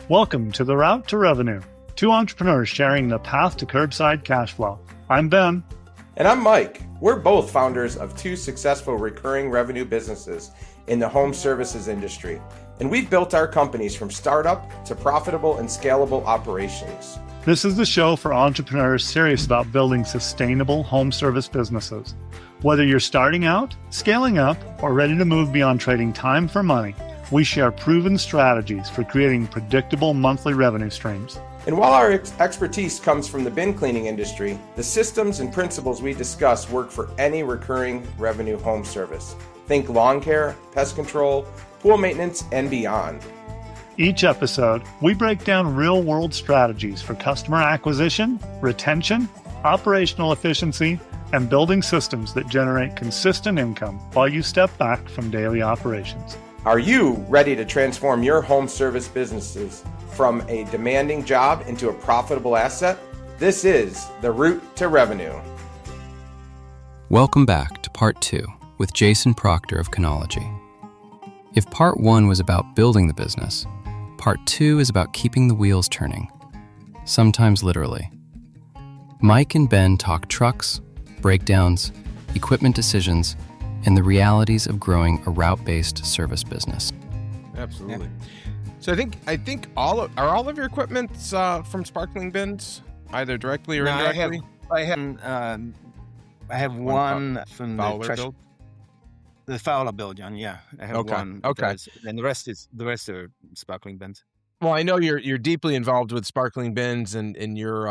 Welcome to The Route to Revenue, two entrepreneurs sharing the path to curbside cash flow. I'm Ben. And I'm Mike. We're both founders of two successful recurring revenue businesses in the home services industry, and we've built our companies from startup to profitable and scalable operations. This is the show for entrepreneurs serious about building sustainable home service businesses. Whether you're starting out, scaling up, or ready to move beyond trading time for money, we share proven strategies for creating predictable monthly revenue streams. And while our expertise comes from the bin cleaning industry, the systems and principles we discuss work for any recurring revenue home service. Think lawn care, pest control, pool maintenance, and beyond. Each episode, we break down real-world strategies for customer acquisition, retention, operational efficiency, and building systems that generate consistent income while you step back from daily operations. Are you ready to transform your home service businesses from a demanding job into a profitable asset? This is The Route to Revenue. Welcome back to Part 2 with Jason Proctor of Canology. If Part 1 was about building the business, Part 2 is about keeping the wheels turning, sometimes literally. Mike and Ben talk trucks, breakdowns, equipment decisions, and the realities of growing a route-based service business. Absolutely. Yeah. So I think all of your equipment from sparkling bins, either directly or indirectly? I have one from the Fowler build, John. Yeah, I have one. Okay. And the rest are sparkling bins. Well, I know you're deeply involved with sparkling bins, and you're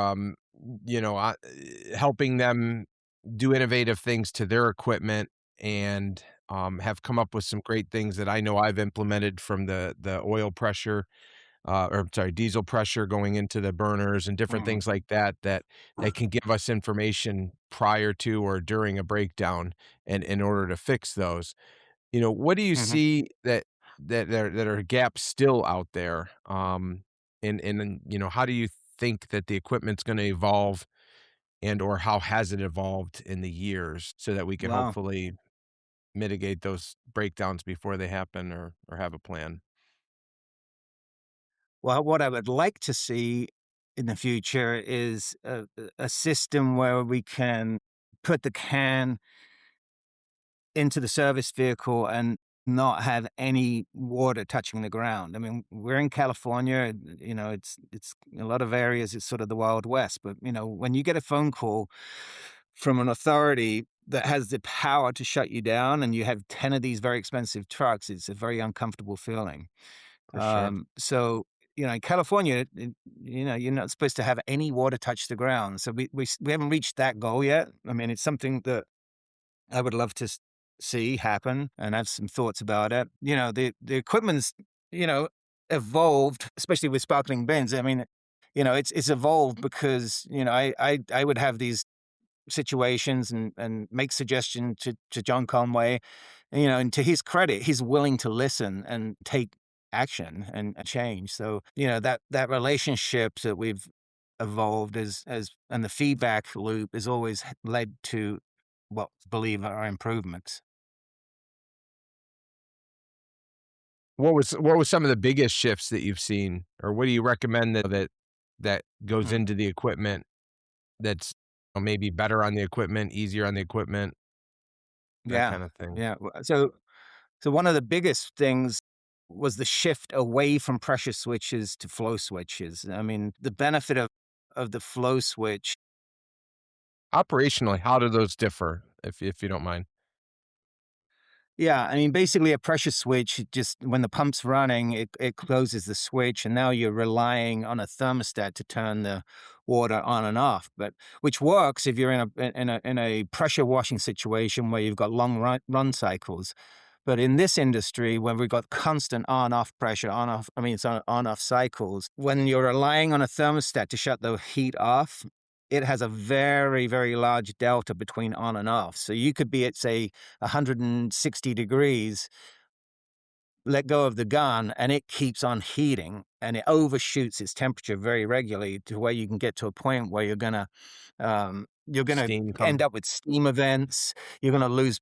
helping them do innovative things to their equipment, and have come up with some great things that I know I've implemented, from the oil pressure, diesel pressure going into the burners and different things like that can give us information prior to or during a breakdown, and in order to fix those. What do you see that are gaps still out there? And how do you think that the equipment's going to evolve, and or how has it evolved in the years, so that we can hopefully mitigate those breakdowns before they happen, or have a plan? Well, what I would like to see in the future is a system where we can put the can into the service vehicle and not have any water touching the ground. I mean, we're in California, it's a lot of areas, it's sort of the Wild West, but when you get a phone call from an authority that has the power to shut you down, and you have 10 of these very expensive trucks, it's a very uncomfortable feeling. For sure. So, in California, you're not supposed to have any water touch the ground. So we haven't reached that goal yet. I mean, it's something that I would love to see happen, and I have some thoughts about it. The equipment's, evolved, especially with sparkling bins. I mean, it's evolved because, I would have these situations and make suggestions to John Conway, and to his credit, he's willing to listen and take action and change. So, that relationship that we've evolved and the feedback loop has always led to what I believe are improvements. What was some of the biggest shifts that you've seen, or what do you recommend that goes into the equipment that's maybe better on the equipment, easier on the equipment, that kind of thing? Yeah. So one of the biggest things was the shift away from pressure switches to flow switches. I mean, the benefit of the flow switch. Operationally, how do those differ, if you don't mind? Yeah, I mean, basically a pressure switch, just when the pump's running, it closes the switch, and now you're relying on a thermostat to turn the water on and off. But which works if you're in a pressure washing situation where you've got long run cycles. But in this industry, where we've got constant on-off pressure, it's on-off cycles, when you're relying on a thermostat to shut the heat off, it has a very, very large delta between on and off. So you could be at, say, 160 degrees, let go of the gun, and it keeps on heating, and it overshoots its temperature very regularly, to where you can get to a point where you're gonna end up with steam events. You're gonna lose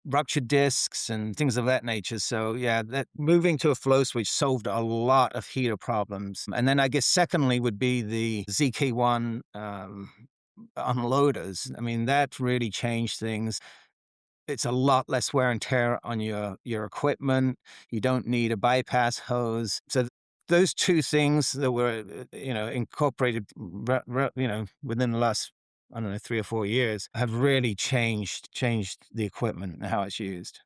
ruptured discs and things of that nature. So yeah, that moving to a flow switch solved a lot of heater problems. And then I guess secondly would be the ZK1 unloaders. I mean, that really changed things. It's a lot less wear and tear on your equipment. You don't need a bypass hose. So those two things that were incorporated within the last, I don't know, 3 or 4 years have really changed the equipment and how it's used.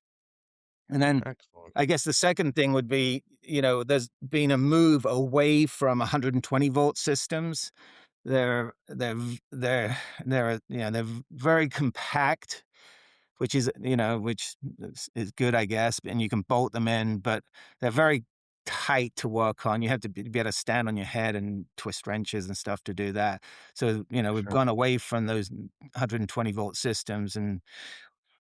And then Excellent. I guess the second thing would be, there's been a move away from 120-volt systems. They're very compact, which is good, I guess, and you can bolt them in, but they're very tight to work on. You have to be able to stand on your head and twist wrenches and stuff to do that. So, we've Sure. gone away from those 120-volt systems, and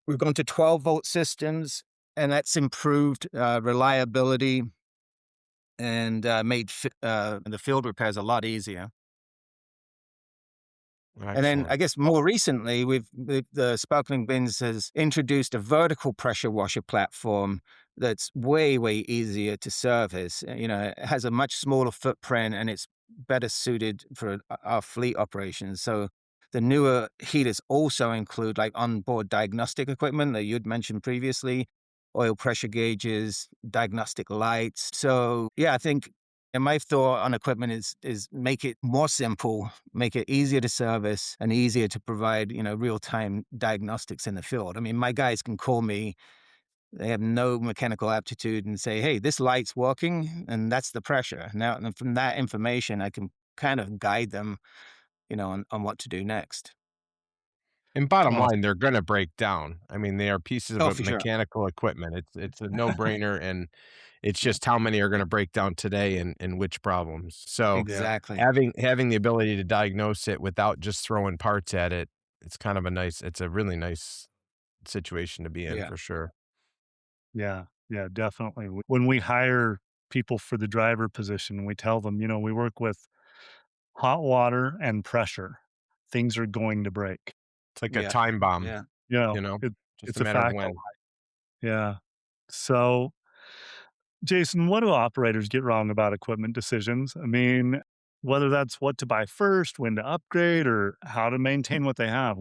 we've gone to 12-volt systems, and that's improved reliability and made the field repairs a lot easier. And then I Excellent. guess more recently, the Sparkling Bins has introduced a vertical pressure washer platform that's way, way easier to service. It has a much smaller footprint and it's better suited for our fleet operations. So the newer heaters also include like onboard diagnostic equipment that you'd mentioned previously, oil pressure gauges, diagnostic lights. So yeah, I think and my thought on equipment is make it more simple, make it easier to service and easier to provide, real-time diagnostics in the field. I mean, my guys can call me, they have no mechanical aptitude and say, "Hey, this light's working and that's the pressure." Now, and from that information, I can kind of guide them, on what to do next. And bottom Oh, line, they're gonna break down. I mean, they are pieces of Oh, a for sure. mechanical equipment. It's a no-brainer, and it's just how many are gonna break down today and which problems. So, yeah. Exactly. having the ability to diagnose it without just throwing parts at it, it's a really nice situation to be in Yeah. for sure. Yeah, yeah, definitely. When we hire people for the driver position, we tell them, we work with hot water and pressure. Things are going to break. It's like a Yeah. time bomb, Yeah. You know, you know? it, Just a it's a matter of fact. when. Yeah. So, Jason, what do operators get wrong about equipment decisions? I mean, whether that's what to buy first, when to upgrade, or how to maintain what they have.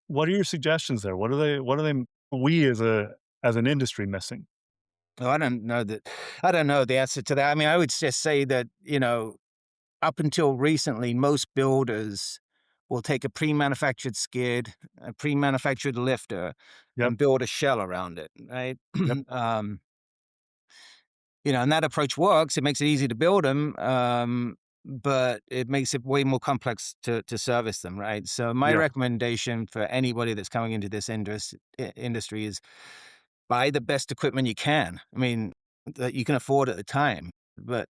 What are your suggestions there? We as an industry missing? Oh, I don't know the answer to that. I mean, I would just say that, up until recently, most builders will take a pre-manufactured skid, a pre-manufactured lifter, Yep, and build a shell around it, right? yep, And that approach works. It makes it easy to build them, but it makes it way more complex to service them, right? So my yeah, recommendation for anybody that's coming into this industry is buy the best equipment you can. I mean, that you can afford at the time, but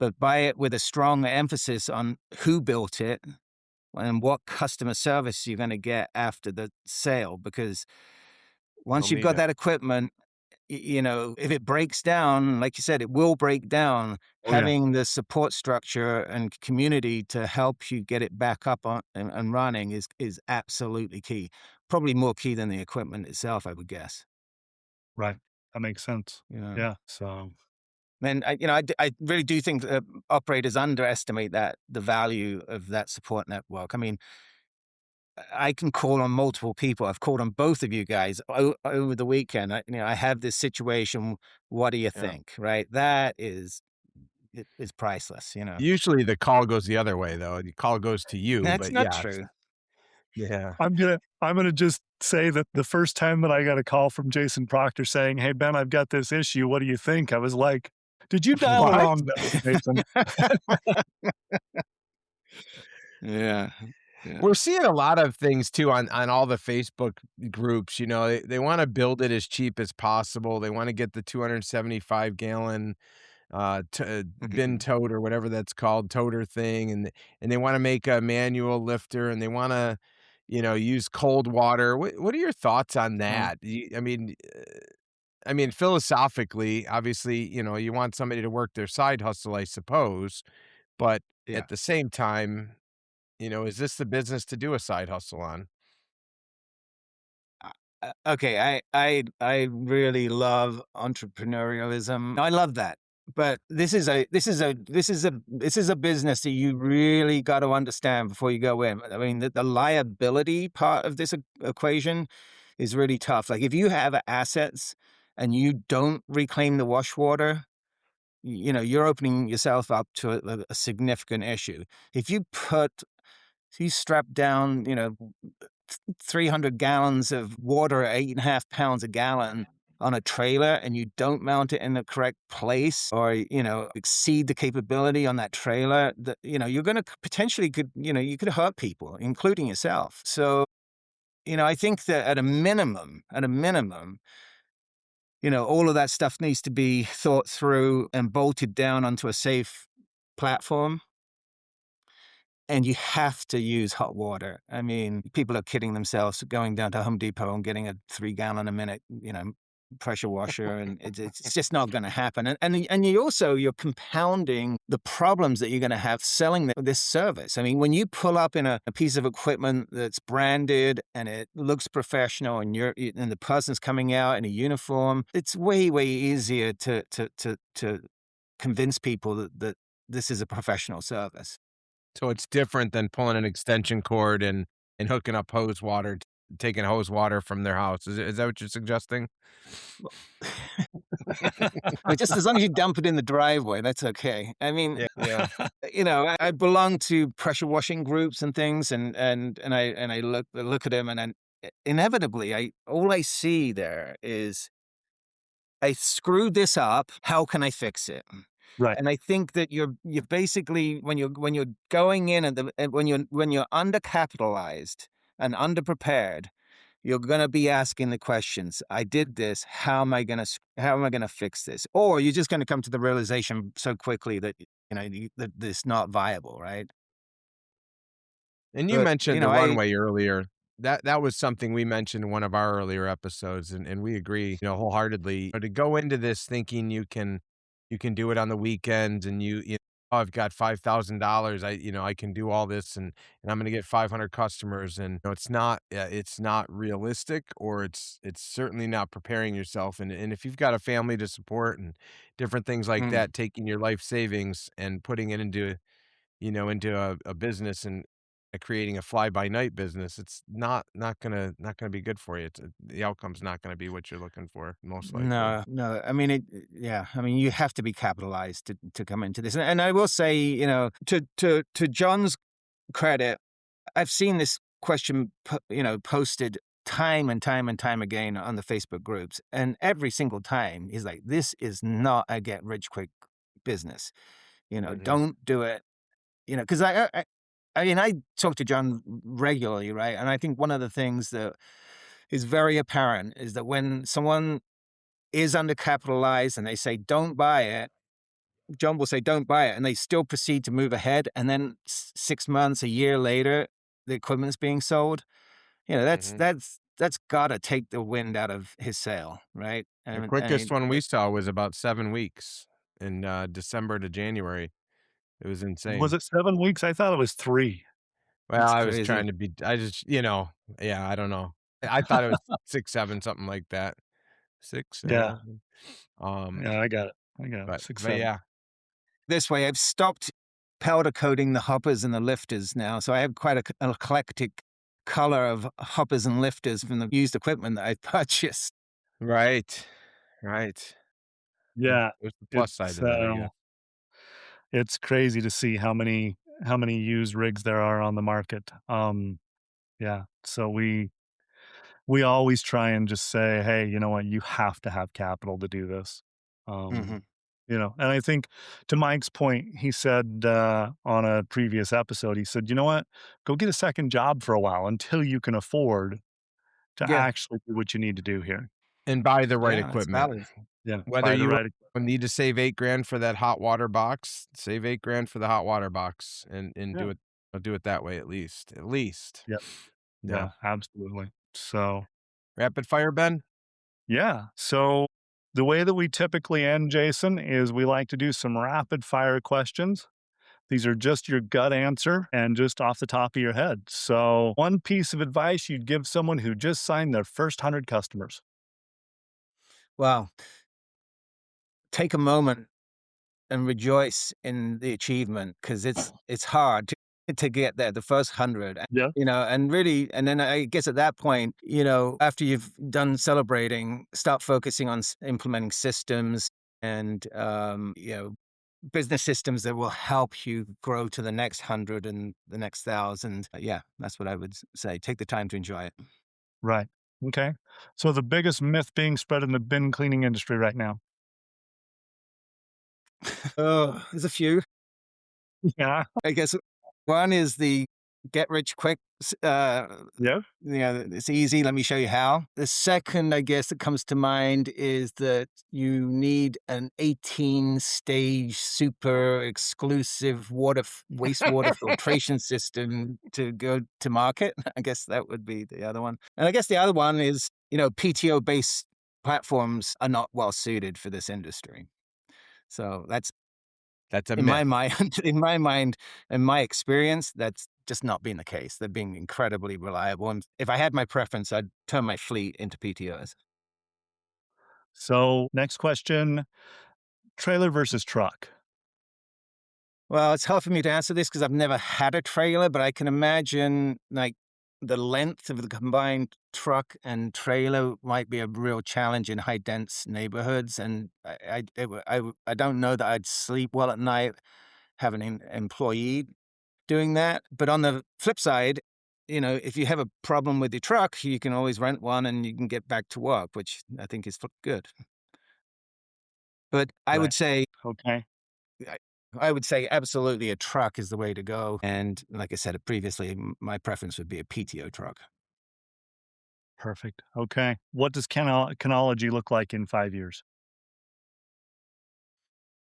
but buy it with a strong emphasis on who built it and what customer service you're going to get after the sale. Because They'll once you've need got it. that equipment, if it breaks down, like you said, it will break down. oh yeah, Having the support structure and community to help you get it back up on and running is absolutely key. Probably more key than the equipment itself, I would guess. right. That makes sense. You know. Yeah. So And I really do think that operators underestimate the value of that support network. I mean, I can call on multiple people. I've called on both of you guys over the weekend. I have this situation. What do you Yeah. think? Right? That is priceless. Usually the call goes the other way though. The call goes to you, That's but not yeah, true. yeah. I'm gonna just say that the first time that I got a call from Jason Proctor saying, "Hey Ben, I've got this issue. What do you think?" I was like, "Did you dial the What? wrong number, Jason?" Yeah. Yeah. We're seeing a lot of things too on all the Facebook groups, they wanna build it as cheap as possible. They wanna get the 275-gallon, bin Mhm. tote or whatever that's called, toter thing, and they wanna make a manual lifter, and they wanna, use cold water. What are your thoughts on Mm, that? I mean, philosophically, obviously, you want somebody to work their side hustle, I suppose, but yeah. at the same time, is this the business to do a side hustle on? Okay, I really love entrepreneurialism. I love that. But this is a business that you really got to understand before you go in. I mean, the liability part of this equation is really tough. Like if you have assets and you don't reclaim the wash water, you're opening yourself up to a significant issue. If you strap down, 300 gallons of water at 8.5 pounds a gallon on a trailer and you don't mount it in the correct place or, exceed the capability on that trailer, that, you're going to potentially you could hurt people, including yourself. So, I think that at a minimum, all of that stuff needs to be thought through and bolted down onto a safe platform. And you have to use hot water. I mean, people are kidding themselves going down to Home Depot and getting a 3 gallon a minute, pressure washer, and it's just not going to happen. And you're compounding the problems that you're going to have selling this service. I mean, when you pull up in a piece of equipment that's branded and it looks professional, and and the person's coming out in a uniform, it's way easier to convince people that this is a professional service. So it's different than pulling an extension cord and hooking up hose water, taking hose water from their house. Is that what you're suggesting? But just as long as you dump it in the driveway, that's okay. I mean, Yeah, yeah. I belong to pressure washing groups and things, and I look at them, and then inevitably, all I see there is I screwed this up. How can I fix it? Right. And I think that you're basically when you're going in and when you're undercapitalized and underprepared, you're going to be asking the questions. I did this. How am I going to fix this? Or you're just going to come to the realization so quickly that that it's not viable, right? And you But mentioned the I runway earlier. That was something we mentioned in one of our earlier episodes, and we agree, wholeheartedly. To go into this thinking you can do it on the weekends, and oh, I've got $5,000. I can do all this, and I'm going to get 500 customers, and it's not realistic, or it's certainly not preparing yourself. And if you've got a family to support and different things like mm, that, taking your life savings and putting it into a business and creating a fly by night business, it's not gonna be good for you. The outcome's not gonna be what you're looking for, most likely. no. I mean, yeah. I mean, you have to be capitalized to come into this. And I will say, to John's credit, I've seen this question, posted time and time and time again on the Facebook groups, and every single time he's like, "This is not a get rich quick business. Mhm. Don't do it." Because I mean, I talk to John regularly, right? And I think one of the things that is very apparent is that when someone is undercapitalized and they say, "Don't buy it," John will say, "Don't buy it," and they still proceed to move ahead. And then 6 months, a year later, the equipment's being sold. That's Mhm. that's gotta take the wind out of his sail, right? The And quickest one we saw was about 7 weeks in, December to January. It was Was insane. it 7 weeks? I thought it was 3. Well, it's I was crazy. trying to be I just yeah, I don't know. I thought it was 6, 7, something like that. 6, Yeah. 7. Um, Yeah, I got it. I got it. but 6, but 7. yeah. This way, I've stopped powder coating the hoppers and the lifters now, so I have quite an eclectic color of hoppers and lifters from the used equipment that I've purchased. Right. Right. Yeah. There's the plus side It's, to that, I uh guess. it's crazy to see how many used rigs there are on the market. Yeah. So we always try and just say, "Hey, you know what? You have to have capital to do this." Um, Mhm. and I think to Mike's point, he said, on a previous episode, he said, "You know what? Go get a second job for a while until you can afford to Yeah, actually do what you need to do here." And buy the right yeah, that's equipment. valid. Yeah. Whether Buy the you right need to save 8 grand for that hot water box, save 8 grand for the hot water box, and Yeah. do it that way, at least. At least. Yep. Yeah. Yeah, absolutely. So, Rapid fire, Ben? yeah. So the way that we typically end, Jason, is we like to do some rapid fire questions. These are just your gut answer and just off the top of your head. So, one piece of advice you'd give someone who just signed their first 100 customers. Well, take a moment and rejoice in the achievement because it's hard to get there, the first 100. Yeah. And really, and then I guess at that point, after you've done celebrating, start focusing on implementing systems and business systems that will help you grow to the next 100 and the next 1,000. Yeah, that's what I would say. Take the time to enjoy it. Right. Okay. So, the biggest myth being spread in the bin cleaning industry right now. Oh, there's a few. Yeah. I guess one is the get rich quick. Yeah. It's easy. Let me show you how. The second, I guess, that comes to mind is that you need an 18-stage super exclusive wastewater filtration system to go to market. I guess that would be the other one. And I guess the other one is, PTO-based platforms are not well suited for this industry. So that's That's a in my myth. mind, in my mind, and my experience, that's just not been the case. They're being incredibly reliable. And if I had my preference, I'd turn my fleet into PTOs. So, next question, trailer versus truck. Well, it's hard for me to answer this because I've never had a trailer, but I can imagine like the length of the combined truck and trailer might be a real challenge in high dense neighborhoods. And I don't know that I'd sleep well at night having an employee doing that. But on the flip side, if you have a problem with your truck, you can always rent one and you can get back to work, which I think is good. But I Right. would say, Okay. I I would say absolutely a truck is the way to go. And like I said previously, my preference would be a PTO truck. Perfect. Okay. What does Canology look like in 5 years?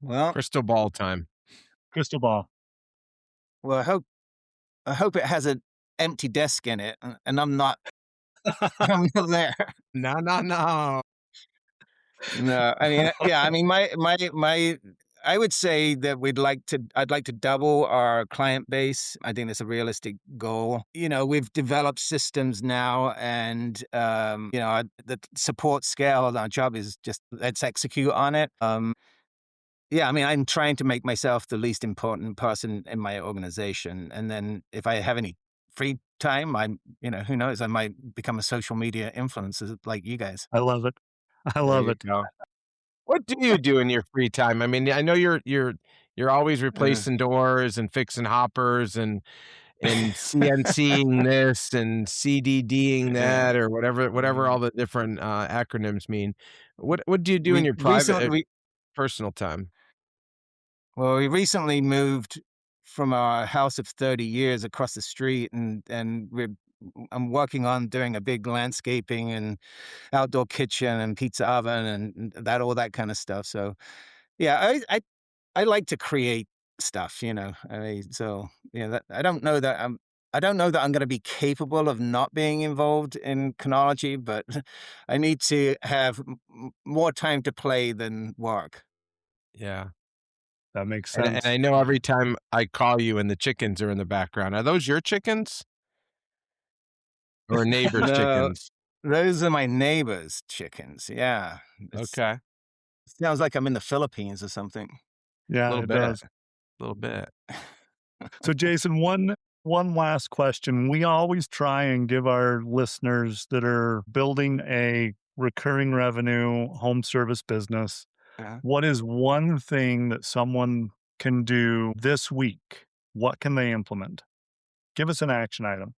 Well, Crystal ball time. Crystal ball. well, I hope it has an empty desk in it, and I'm not I'm not there. No, no, no. No, I mean, yeah, I mean, my I would say that I'd like to double our client base. I think that's a realistic goal. We've developed systems now and, the support scale of our job is just let's execute on it. Yeah, I mean, I'm trying to make myself the least important person in my organization. And then if I have any free time, who knows, I might become a social media influencer like you guys. I love it. I There love you it. go. What do you do in your free time? I mean, I know you're always Uh, replacing doors and fixing hoppers and CNCing this and CDDing uh, that or whatever uh, all the different, acronyms mean. What do you do in we your private recently personal time? Well, we recently moved from our house of 30 years across the street, and I'm working on doing a big landscaping and outdoor kitchen and pizza oven and that all that kind of stuff. So, yeah, I like to create stuff, I mean, so that I don't know that I'm going to be capable of not being involved in chronology, but I need to have more time to play than work. Yeah. That makes And sense. I know every time I call you and the chickens are in the background. Are those your chickens or neighbors' No, chickens? those are my neighbor's chickens. Yeah. Okay. Sounds like I'm in the Philippines or something. A Yeah, little it bit, does. a little bit. So, Jason, one last question. We always try and give our listeners that are building a recurring revenue home service business, Uh, what is one thing that someone can do this week? What can they implement? Give us an action item.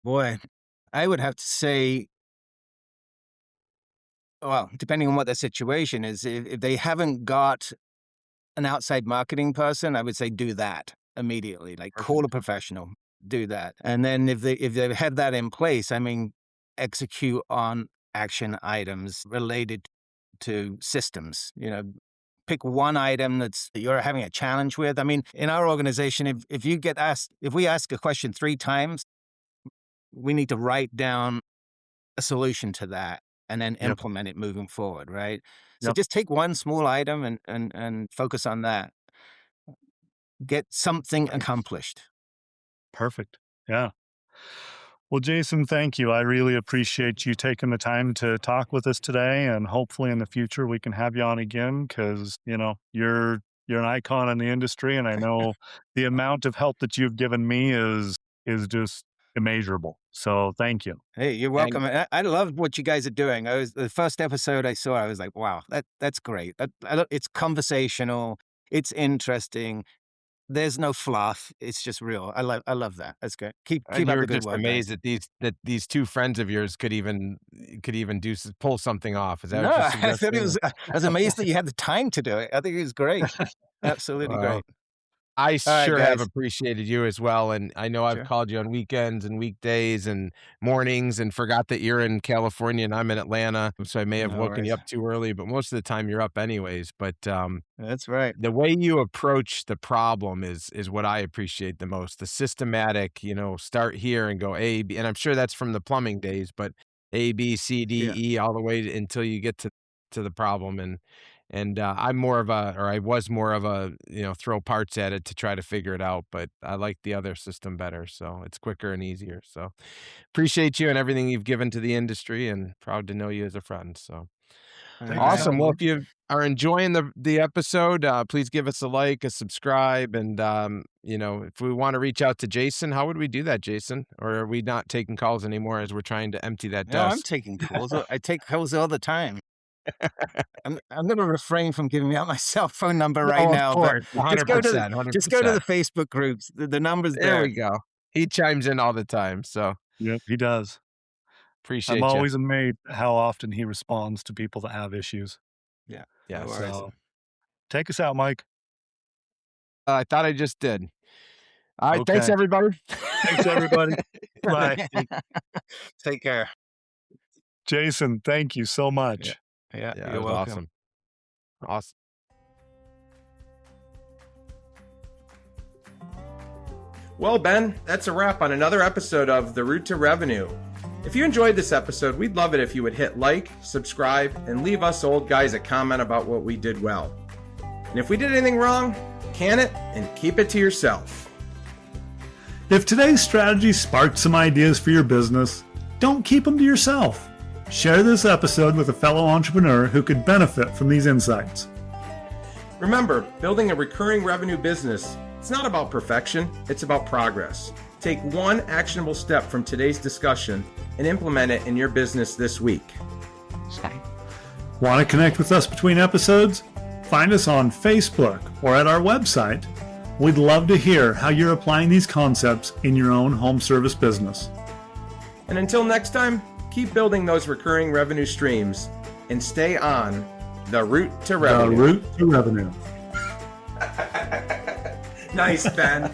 Boy, I would have to say, well, depending on what their situation is, if they haven't got an outside marketing person, I would say do that immediately. Like call a Perfect. professional, do that. And then if they have that in place, I mean, execute on action items related to systems. Pick one item that you're having a challenge with. I mean, in our organization, if we ask a question 3 times, we need to write down a solution to that and then Yep. implement it moving forward, right? So Yep. just take one small item and focus on that. get something accomplished. Perfect. Yeah. Well, Jason, thank you. I really appreciate you taking the time to talk with us today, and hopefully in the future we can have you on again because, you're an icon in the industry, and I know the amount of help that you've given me is just immeasurable. So thank you. Hey, you're And welcome. I love what you guys are doing. The first episode I saw, I was like, wow, that's great. It's conversational. It's interesting. There's no fluff. It's just real. I love that. That's good. Keep and up you're the good just work, amazed guys. that these two friends of yours could even pull something off. Is that No, what you're I thought suggesting? I was amazed that you had the time to do it. I think it was great. Absolutely Well, great. I All right, sure have guys. appreciated you as well, and I know I've Sure. called you on weekends and weekdays and mornings and forgot that you're in California and I'm in Atlanta, so I may have No woken you worries. up too early, but most of the time you're up anyways. But That's right. the way you approach the problem is what I appreciate the most. The systematic, start here and go A, B, and I'm sure that's from the plumbing days, but A, B, C, D, Yeah. E, all the way until you get to the problem. And I'm more of a, or I was more of a, throw parts at it to try to figure it out. But I like the other system better, so it's quicker and easier. So appreciate you and everything you've given to the industry, and proud to know you as a friend. So. All Thank you right. so Awesome. Well, much. if you are enjoying the episode, please give us a like, a subscribe, and if we want to reach out to Jason, how would we do that, Jason? Or are we not taking calls anymore as we're trying to empty that No, I'm desk? taking calls. I take calls all the time. I'm going to refrain from giving out my cell phone number right No, of now, but course, 100%, just go to the 100%. Facebook groups. The number's There there. we go. He chimes in all the time, so Yep, he does. I'm appreciate you. always amazed how often he responds to people that have issues. Yeah. Yeah, No so worries. So take us out, Mike. I thought I just did. All right, thanks Okay. everybody. Thanks, everybody. Bye. Take care. Jason, thank you so much. Yeah, Yeah, it you're was welcome. awesome. Awesome. Well, Ben, that's a wrap on another episode of The Route to Revenue. If you enjoyed this episode, we'd love it if you would hit like, subscribe, and leave us old guys a comment about what we did well. And if we did anything wrong, can it and keep it to yourself. If today's strategy sparked some ideas for your business, don't keep them to yourself. Share this episode with a fellow entrepreneur who could benefit from these insights. Remember, building a recurring revenue business, it's not about perfection, it's about progress. Take one actionable step from today's discussion and implement it in your business this week. Want to connect with us between episodes? Find us on Facebook or at our website. We'd love to hear how you're applying these concepts in your own home service business. And until next time, keep building those recurring revenue streams and stay on the route to revenue. The route to revenue. Nice, Ben.